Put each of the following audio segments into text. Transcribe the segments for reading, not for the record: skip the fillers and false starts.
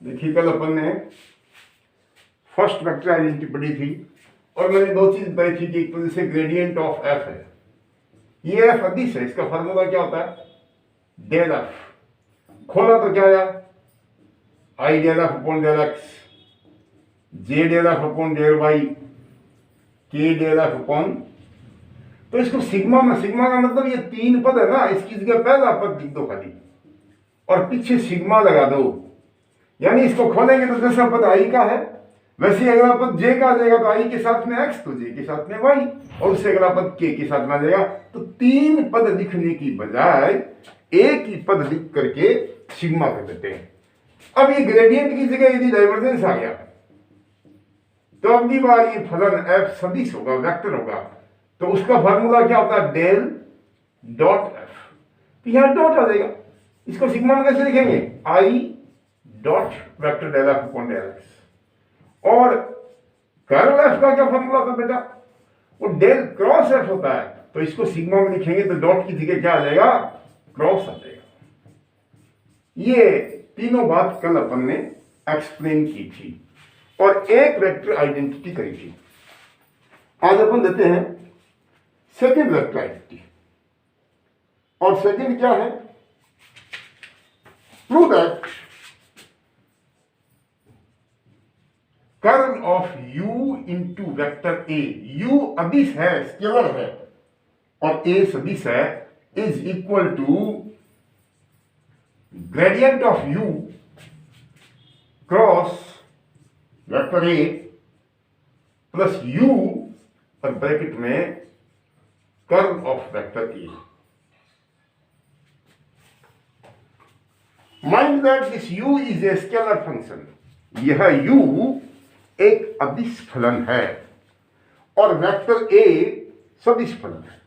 देखिए कल अपन ने फर्स्ट वेक्टर आइडेंटिटी पढ़ी थी और मैंने दो चीज बताई थी कि एक तो जैसे ग्रेडियंट ऑफ एफ है, ये एफ अदिश है, इसका फॉर्मूला क्या होता है डेल एफ। खोला तो क्या आया I del F upon del X, J del F upon del Y, K del F upon, तो इसको सिग्मा में, सिग्मा का मतलब ये तीन पद है ना, इसकी जगह पहला पद लिख दो खाली और पीछे सिग्मा लगा दो, यानी इसको खोलेंगे तो दूसरा पद आई का है, वैसे अगला पद जे का आ जाएगा तो आई के साथ में एक्स तो जे के साथ में वाई और उससे अगला पद के साथ में आ जाएगा। तो तीन पद लिखने की बजाय एक ही पद लिख करके सिग्मा कर देते हैं। अब ये ग्रेडियंट की जगह यदि डाइवर्जेंस आ गया तो अब की बार ये फलन एफ सदिश होगा, वेक्टर होगा, तो उसका फॉर्मूला क्या होता है डेल डॉट एफ। तो यहां डॉट आ जाएगा, इसको सिग्मा में कैसे लिखेंगे i dot vector del F upon del x. और कर्ल एफ का क्या फॉर्मूला था बेटा, वो डेल क्रॉस एफ होता है, तो इसको सिग्मा में लिखेंगे तो डॉट की जगह क्या आ जाएगा क्रॉस आ जाएगा। ये तीनों बात कल अपन ने एक्सप्लेन की थी और एक वेक्टर आइडेंटिटी करी थी। आज अपन देते हैं सेकंड वेक्टर आइडेंटिटी, और सेकंड क्या है, prove that curl of u into vector a, u अदिश है, स्केलर है, और a सदिश है, is equal to gradient of u cross vector a plus u और ब्रैकेट में curl of vector a। Mind that this u is a scalar function, यह u एक अदिश फलन है और वेक्टर a सदिश फलन है।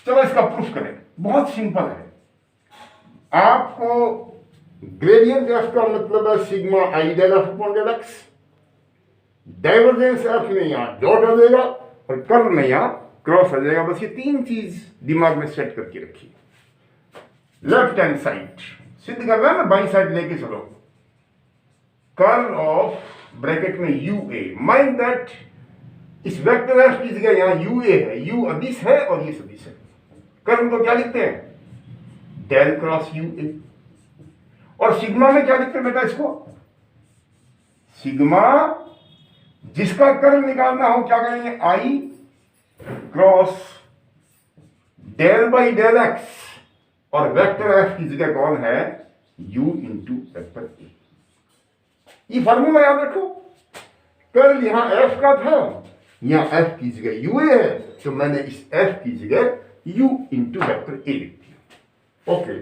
चलो इसका प्रूफ करें, बहुत सिंपल है। आपको ग्रेडियंट एफ का मतलब है sigma I del F upon del X, divergence F में यहां डॉट आ जाएगा और कर्ल में यहां क्रॉस आ जाएगा। बस ये तीन चीज दिमाग में सेट करके रखिए। लेफ्ट हैंड साइड सिद्ध करना है ना, बाई साइड लेके चलो, कर्ल ऑफ ब्रैकेट में यू ए, माइंड दैट इस वेक्टर एफ की जगह यहां यू ए है, यू अदिश है और ये सदिश है। कर्ल को क्या लिखते हैं डेल क्रॉस यू ए, और सिग्मा में क्या लिखते हैं बेटा इसको, सिग्मा जिसका कर्ल निकालना हो क्या करेंगे I cross del by del x, और वेक्टर एफ की जगह कौन है u इंटू वेक्टर ए। ये फॉर्मूला याद रखो, कर्ल यहां f का था, यहां f की जगह u है, तो मैंने इस f की जगह u इंटू वेक्टर ए लिख दिया। Okay,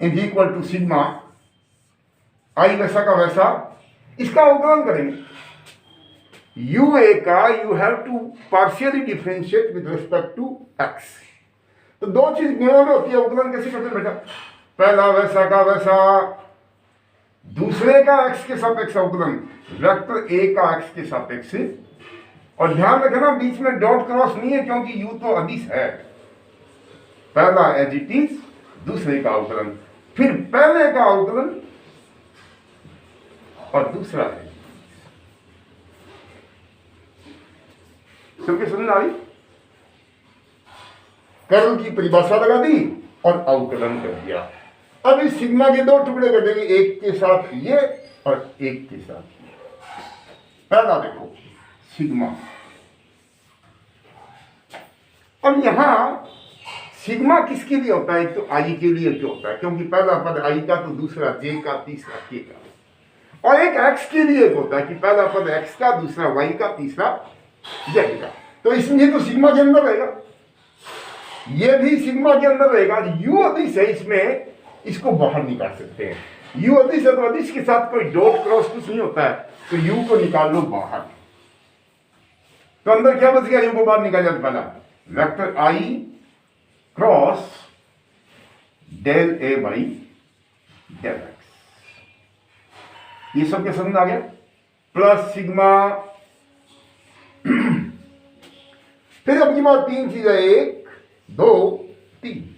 is equal to sigma I वैसा का वैसा, इसका अवकलन करेंगे। u a का you have to partially differentiate with respect to x। तो दो चीज ज्ञान में होती है, अवकलन कैसे करते हैं बेटा, पहला वैसा का वैसा, दूसरे का x के सापेक्ष अवकलन, वेक्टर a का x के सापेक्ष। और ध्यान रखना बीच में डॉट क्रॉस नहीं है क्योंकि u तो अदिश है, पहला एज इट इज, दूसरे का अवकलन, फिर पहले का अवकलन और दूसरा है। सबके समझ आ रही, कर्ल की परिभाषा लगा दी और अवकलन कर दिया। अब इस सिग्मा के दो टुकड़े कर देंगे, एक के साथ ये और एक के साथ ये। पहला देखो सिग्मा, अब यहां सिग्मा किसके लिए होता है, एक तो आई के लिए क्यों होता है, क्योंकि पहला पद आई का तो दूसरा जे का, तीसरा के का, और एक एक्स के लिए होता है कि पहला पद एक्स का, दूसरा वाई का, तीसरा जेड का। तो इसमें तो सिग्मा के अंदर रहेगा, ये भी सिग्मा के अंदर रहेगा। यू अदिश है, इसमें इसको बाहर निकाल सकते हैं। यू अदिश है तो अदिश के साथ कोई डॉट क्रॉस कुछ नहीं होता है, तो यू को निकाल लो बाहर, तो अंदर क्या बच गया, यू को बाहर निकाल जाए, पहला vector i cross del A by del x, ये सब के समझ आ गया, प्लस सिग्मा। फिर अब की बात तीन चीज है, एक दो तीन,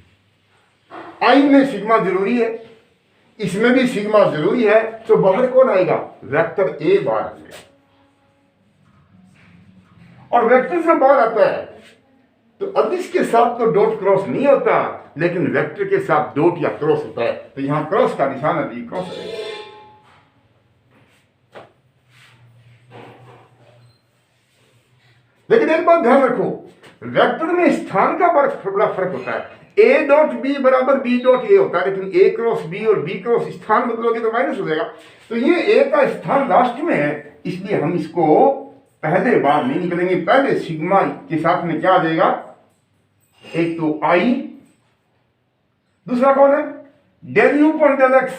आई में सिग्मा जरूरी है, इसमें भी सिग्मा जरूरी है, तो बाहर कौन आएगा? वेक्टर ए बाहर आएगा। और वेक्टर से बाहर आता है तो अब इसके साथ तो डॉट क्रॉस नहीं होता, लेकिन वेक्टर के साथ डॉट या क्रॉस होता है, तो यहां क्रॉस का निशान है, क्रॉस है। लेकिन एक बात ध्यान रखो, वेक्टर में स्थान का बड़ा फर्क होता है। ए डॉट बी बराबर बी डॉट ए होता है, लेकिन ए क्रॉस बी और बी क्रॉस स्थान बदलोगे तो माइनस हो जाएगा। तो ये ए का स्थान लास्ट में है, इसलिए हम इसको पहले बार नहीं निकलेंगे। पहले सिग्मा के साथ में क्या आ जाएगा? एक तो आई, दूसरा कौन है? Del u upon del x,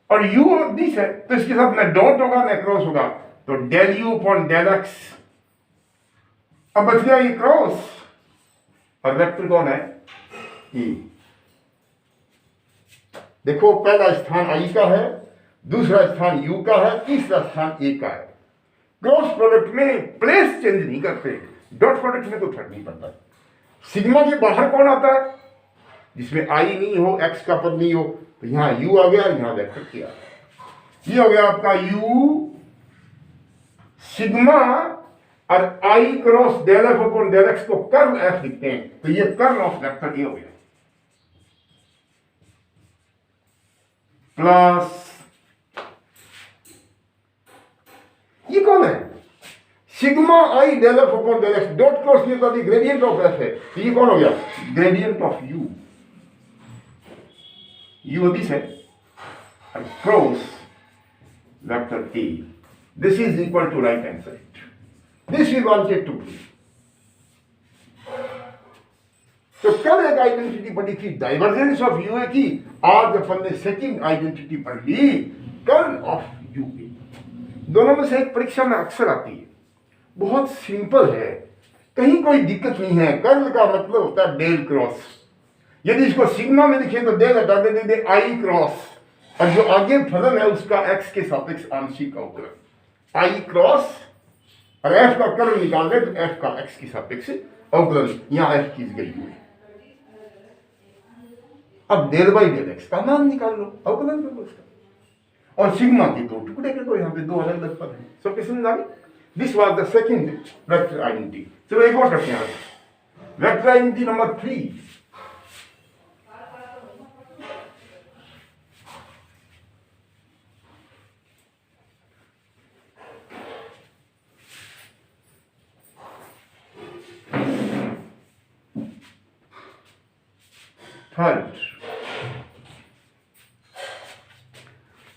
और यू दिस है तो इसके साथ में डॉट होगा ना क्रॉस होगा, तो del u upon del x. अब बच गया ये क्रॉस, और वेक्टर कौन है? ई। देखो पहला स्थान आई का है, दूसरा स्थान यू का है, तीसरा स्थान ए का है। क्रॉस प्रोडक्ट में प्लेस चेंज नहीं करते, डॉट प्रोडक्ट में तो फर्क नहीं पड़ता। सिग्मा के बाहर कौन आता है? जिसमें आई नहीं हो, एक्स का पद नहीं हो, तो यहां यू आ गया, यहां वेक्टर किया। ये हो गया आपका यू सिग्मा, और I cross del F upon del X को कर्ल एफ लिखते हैं, तो ये कर्ल ऑफ वेक्टर ए हो गया। प्लस ये कौन है? Sigma I del F upon del X, dot cross ये तो ग्रेडियंट ऑफ एफ है, तो ये कौन हो गया? Gradient of U. U this है, cross vector A. This is equal to right hand side. This we wanted to prove. तो कल एक आइडेंटिटी पढ़ी थी डाइवर्जेंस ऑफ यू ए की, आज अपन ने सेकंड आइडेंटिटी पढ़ ली कर्ल ऑफ यू ए। दोनों में से एक परीक्षा में अक्सर आती है, बहुत सिंपल है, कहीं कोई दिक्कत नहीं है। कर्ल का मतलब होता है डेल क्रॉस। यदि इसको सिग्मा में लिखे तो डेल हटा दे आई क्रॉस, और जो आगे फलन है उसका एक्स के सापेक्ष आंशिक अवकलन आई क्रॉस, और एफ का कर्ल निकाल दे तो एफ का एक्स की सापेक्ष अवकलन, यहां एफ की गई हुई। अब डेल बाई डेल एक्स का मान निकाल लो, अवकलन कर लो उसका, और सिग्मा के दो टुकड़े कर दो, यहां पे दो अलग अलग पद हैं। सब किसने जाने? This was the second vector identity. चलो एक और करते हैं, वेक्टर आइडेंटिटी नंबर 3।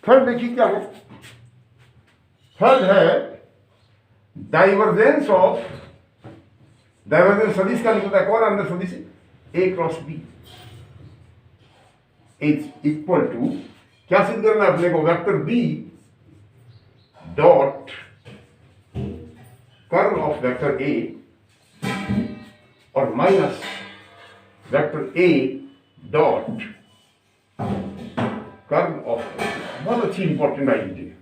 थर्ड देखिए क्या है? थर्ड है डाइवर्जेंस ऑफ, डाइवर्जेंस सदिश का निकलता है कौन? अंदर सदिश A cross B is equal to, क्या सिद्ध करना है अपने को? Vector B dot curl of vector A और minus vector A dot curl of. बहुत अच्छी इंपॉर्टेंट आइडेंटिटी है।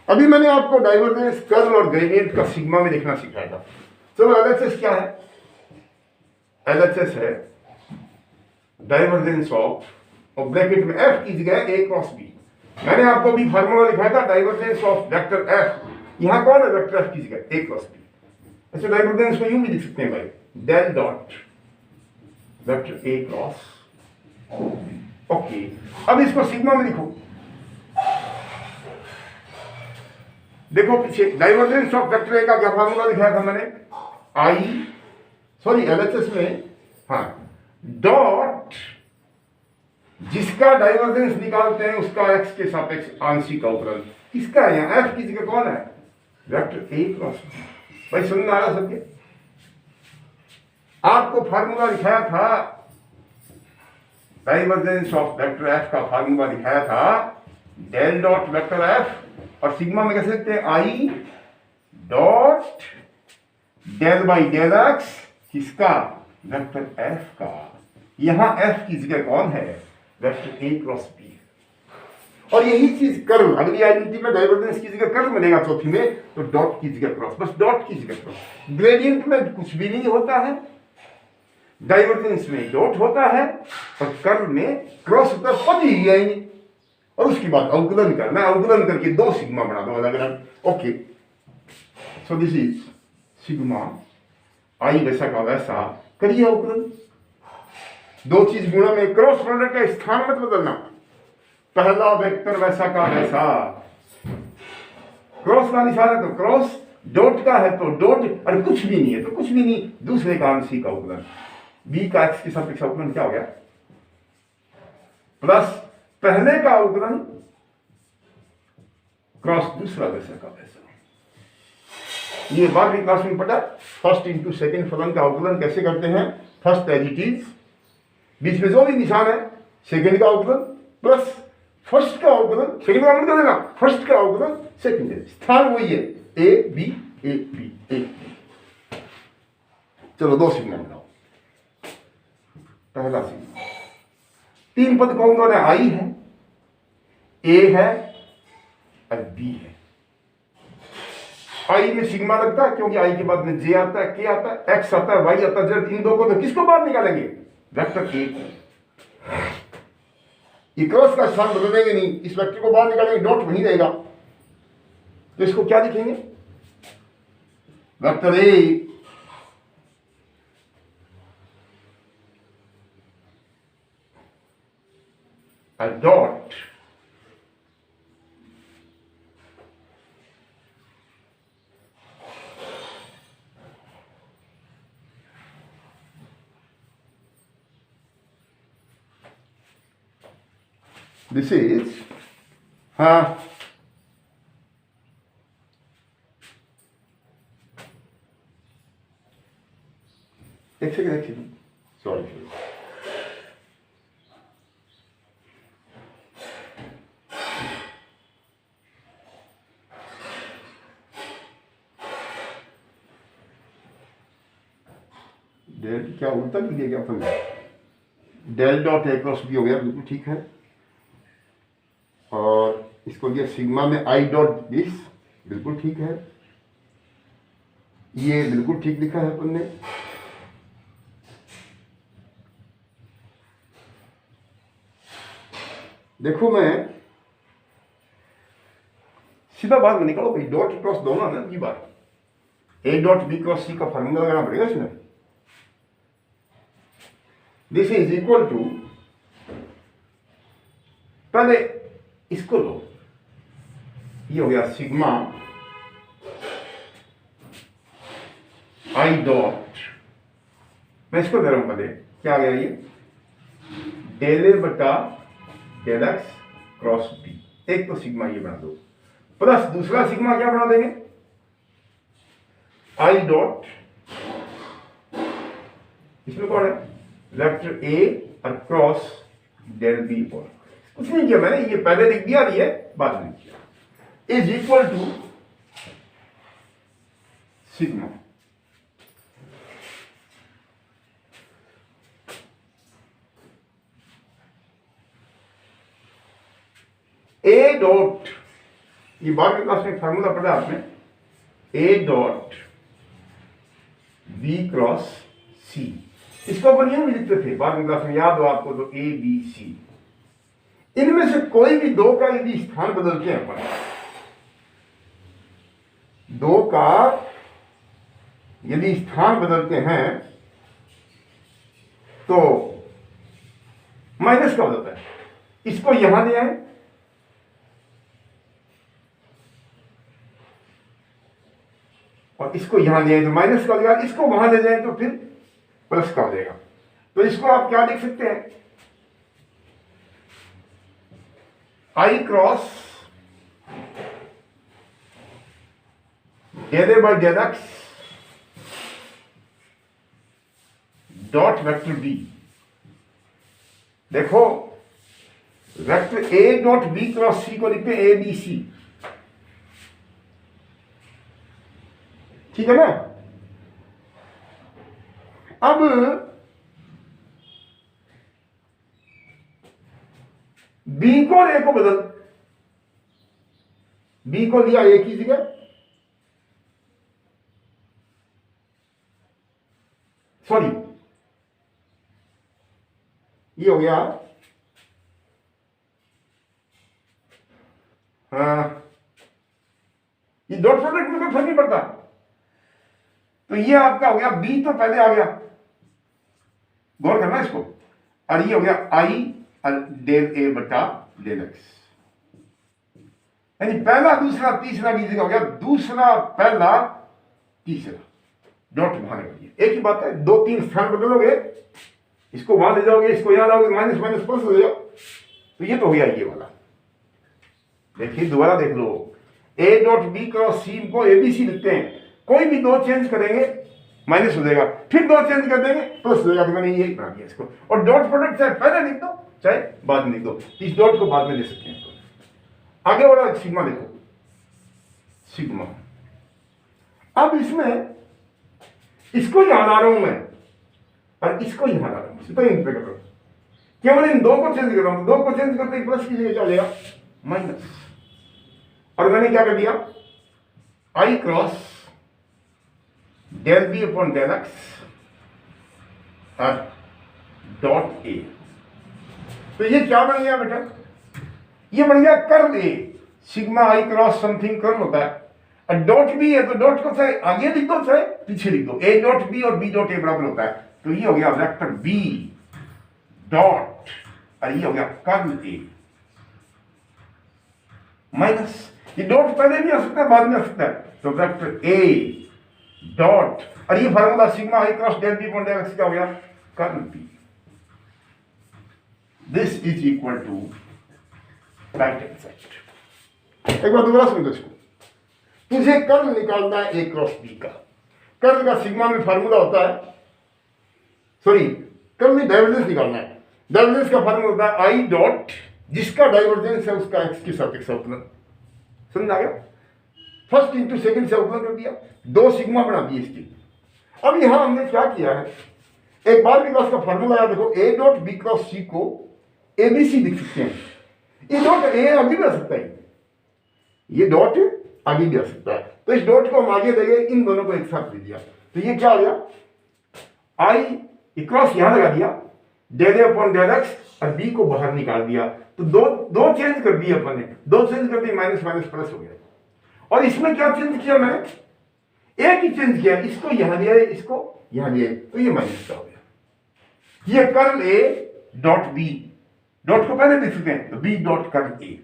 अभी मैंने आपको डाइवर्जेंस, कर्ल और ग्रेडियंट का सिग्मा में देखना सिखाया था। चलो एलएचएस क्या है? एलएचएस है डाइवर्जेंस ऑफ, और ब्रैकेट में एफ की जगह ए क्रॉस बी। मैंने आपको भी फार्मूला लिखाया था डाइवर्जेंस ऑफ वेक्टर एफ, यहां कौन है? वेक्टर एफ की जगह ए क्रॉस बी। ऐसे डाइवर्जेंस को यूं भी लिख सकते हैं भाई, del dot vector A cross. Okay, अब इसको सिग्मा में लिखो। देखो पीछे डाइवर्जेंस ऑफ वेक्टर ए का क्या फार्मूला लिखाया था मैंने? आई, सॉरी एलएचएस में, हाँ, डॉट जिसका डाइवर्जेंस निकालते हैं उसका एक्स के सापेक्ष आंशिक अवकलन। किसका है यहाँ? एफ की जगह कौन है? Vector A cross. भाई समझ में आ रहा सबके? आपको फार्मूला लिखाया था डाइवर्जेंस ऑफ वेक्टर एफ का फार्मूला दिखाया था डेल डॉट वेक्टर एफ, और सिग्मा में कैसे लिखते हैं? I dot del by del x, किसका? वेक्टर एफ का। यहां एफ की जगह कौन है? Vector A cross B. और यही चीज कर्ल, अगली आइडेंटिटी में डाइवर्जेंस की जगह कर्ल मिलेगा चौथी में, तो डॉट की जगह क्रॉस, बस डॉट की जगह क्रॉस। ग्रेडियंट में कुछ भी नहीं होता है, डाइवर्जेंस में डॉट होता है और कर्ल में क्रॉस होता है, पद ही आएंगे। और उसके बाद अवकलन करना, अवकलन करके दो सिग्मा बना दो अलग अलग। Okay, so this is sigma I वैसा का वैसा, करिए अवकलन। दो चीज गुणा में क्रॉस प्रोडक्ट का स्थान मत बदलना, पहला वेक्टर वैसा का वैसा, क्रॉस का निशान है तो क्रॉस, डॉट का है तो डॉट, और कुछ भी नहीं है तो कुछ भी नहीं, दूसरे का सी का अवकलन, बी का एक्स के सापेक्ष अवकलन क्या हो गया, प्लस पहले का अवकलन क्रॉस दूसरा वैसा का वैसा। ये बार भी क्लास में पढ़ा, फर्स्ट इंटू सेकेंड फलन का अवकलन कैसे करते हैं, फर्स्ट एज इट इज, बीच में जो भी निशान है सेकेंड का अवकलन प्लस फर्स्ट का अवकलन, सेकेंड का अवकलन देना, फर्स्ट का अवकलन सेकेंड है, स्थान वही है A B A B A B. चलो दो सिग्मा बनाओ, पहला सिग्मा, तीन पद कौन कौन है, आई है, ए है और बी है। आई में सिग्मा लगता है क्योंकि आई के बाद में जे आता है, के आता है, एक्स आता है, वाई आता है, जेड, इन दो को तो किसको बाहर निकालेंगे, वेक्टर ए को। ये क्रॉस का स्थान बदलेंगे नहीं, इस वेक्टर को बाहर निकालेंगे, डॉट वहीं रहेगा, तो इसको क्या लिखेंगे, vector A dot this is, हाँ एक सेकेंड सॉरी, डेल क्या उल्टा लिख दिया क्या अपन, del dot A cross B हो गया, बिल्कुल ठीक है। और इसको दिया सिग्मा में आई डॉट दिस, बिल्कुल ठीक है, ये बिल्कुल ठीक लिखा है अपन ने। देखो मैं सीधा बात में निकालो भाई, डॉट क्रॉस दोनों ना की बात, ए डॉट बी क्रॉस सी का फॉर्मूला लगाना पड़ेगा इसमें। दिस इज इक्वल टू, पहले इसको लो, ये हो गया सिग्मा आई डॉट, मैं इसको दे रहा हूं पहले, क्या आ गया ये, डेल ए बटा डेल एक्स क्रॉस बी, एक तो सिग्मा ये बना दो, प्लस दूसरा सिग्मा क्या बना देंगे, आई डॉट, इसमें कौन है, वेक्टर ए और क्रॉस डेल बी, और कुछ नहीं किया मैंने, ये पहले लिख दिया, ये बाद में किया, is equal to sigma A dot, ये बाद में क्लास में फार्मूला पढ़ा आपने, A dot B cross C, इसको अपन यूं लिखते थे बाद में क्लास में, याद हो आपको तो ए बी सी, इनमें से कोई भी दो का यदि स्थान बदलते हैं अपन, दो का यदि स्थान बदलते हैं तो माइनस का हो जाता है, इसको यहां ले आए और इसको यहां ले आए तो माइनस का हो जाएगा, इसको वहां ले जाए तो फिर प्लस का हो जाएगा। तो इसको आप क्या लिख सकते हैं, I cross del A by del X dot vector B. देखो vector A dot B cross C को लिखते हैं ए बी सी, ठीक है ना। अब बी को और ए को बदल, बी को लिया ए की जगह, सॉरी ये हो गया ये डॉट प्रोडक्ट में कोई फर्क नहीं पड़ता। तो ये आपका हो गया बी तो पहले आ गया, गौर करना इसको, और ये हो गया आई डेल ए बटा डेल एक्स, यानी पहला दूसरा तीसरा की जगह हो गया दूसरा पहला तीसरा, डॉट वहां लगाइए। एक ही बात है, 2-3 स्थान बदलोगे, इसको वहां ले जाओगे, इसको यहां लाओगे, माइनस माइनस प्लस हो जाओ, तो ये तो हो गया ये वाला। देखिए दोबारा देख लो, ए डॉट बी क्रॉस सी को एबीसी लिखते हैं, कोई भी दो चेंज करेंगे माइनस हो जाएगा, फिर दो चेंज कर देंगे प्लस हो जाएगा। तो मैंने यही बना दिया इसको, और डॉट प्रोडक्ट चाहे पहले लिख दो चाहे बाद में लिख दो, इस डॉट को बाद में ले सकते हैं। आगे वाला सिग्मा देखो, सिग्मा, अब इसमें इसको यहां ला रहा हूं मैं और इसको यहां ला रहा हूं, सीधा इन पे कर रहा हूं, केवल इन दो को चेंज कर रहा हूं, दो को चेंज करते ही प्लस की जगह क्या हो जाएगा माइनस, और मैंने क्या कर दिया I cross del B upon del x और डॉट ए। तो ये क्या बन गया बेटा, ये बन गया curl A, sigma I cross something curl होता है, और डॉट बी है तो डॉट को चाहे आगे लिख दो चाहे पीछे लिख दो, ए डॉट बी और बी डॉट ए बराबर होता है। तो ये हो गया वेक्टर बी डॉट और ये हो गया कर्ल ए माइनस, ये डॉट पहले भी आ सकता है बाद में आ सकता है, तो वेक्टर ए डॉट और ये formula sigma I cross del B upon del X क्या हो गया curl B. This is equal to right hand side. एक बार दोबारा समझो इसको, तुझे कर्ल निकालना है ए क्रॉस बी का, कर्ल का सिग्मा में फार्मूला होता है, सॉरी कर्ल में डाइवर्जेंस निकालना है, डाइवर्जेंस का फार्मूला होता है आई डॉट जिसका डाइवर्जेंस है उसका एक्स के सापेक्ष अवकलन। समझ आ गया, फर्स्ट इंटू सेकंड से अवकलन कर दिया, दो सिग्मा बना दिए इसकी। अब यहां हमने क्या किया है, एक बार भी का फार्मूला है, देखो ए डॉट बी क्रॉस सी को एबीसी लिख सकते हैं, ये डॉट ए आगे भी आ सकता है, ये डॉट आगे भी आ सकता है, तो इस डॉट को हम आगे देंगे, इन दोनों को एक साथ दे दिया, तो ये क्या आ गया आई क्रॉस यहां लगा दिया, डेल अपॉन डेल एक्स और बी को बाहर निकाल दिया, तो दो चेंज कर दिए अपन ने, दो चेंज कर दिए माइनस माइनस प्लस हो गया। और इसमें क्या चेंज किया मैंने, एक ही चेंज किया, इसको यहां लिया इसको यहां लिया, तो ये माइनस का हो गया। ये curl A dot B, dot को पहले लिख सकते हैं तो बी डॉट कर्ल ए,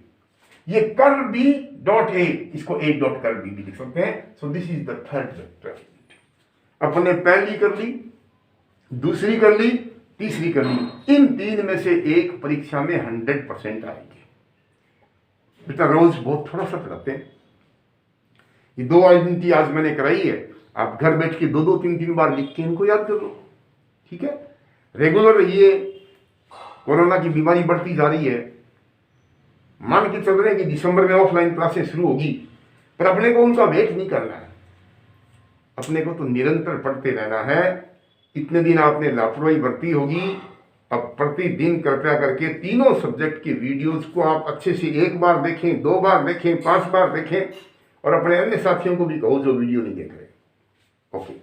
ये कर्ल बी डॉट ए, इसको ए डॉट कर्ल बी भी लिख सकते हैं। सो this is the third vector. अपने पहली कर ली, दूसरी कर ली, तीसरी कर ली, इन तीन में से एक परीक्षा में 100% आएगी। बेटा रोज बहुत थोड़ा सा कराते हैं, ये दो आइडेंटिटी आज मैंने कराई है, आप घर बैठ के दो 3 बार लिख के इनको याद कर लो, ठीक है। रेगुलर रहिए, कोरोना की बीमारी बढ़ती जा रही है, मान के चल रहे हैं कि दिसंबर में ऑफलाइन क्लासेस शुरू होगी, पर अपने को उनका वेट नहीं करना है, अपने को तो निरंतर पढ़ते रहना है। इतने दिन आपने लापरवाही बरती होगी, अब प्रतिदिन कृपया करके तीनों सब्जेक्ट के वीडियोस को आप अच्छे से 1 बार देखें, 2 बार देखें, 5 बार देखें, और अपने अन्य साथियों को भी कहो जो वीडियो नहीं देख रहे। ओके।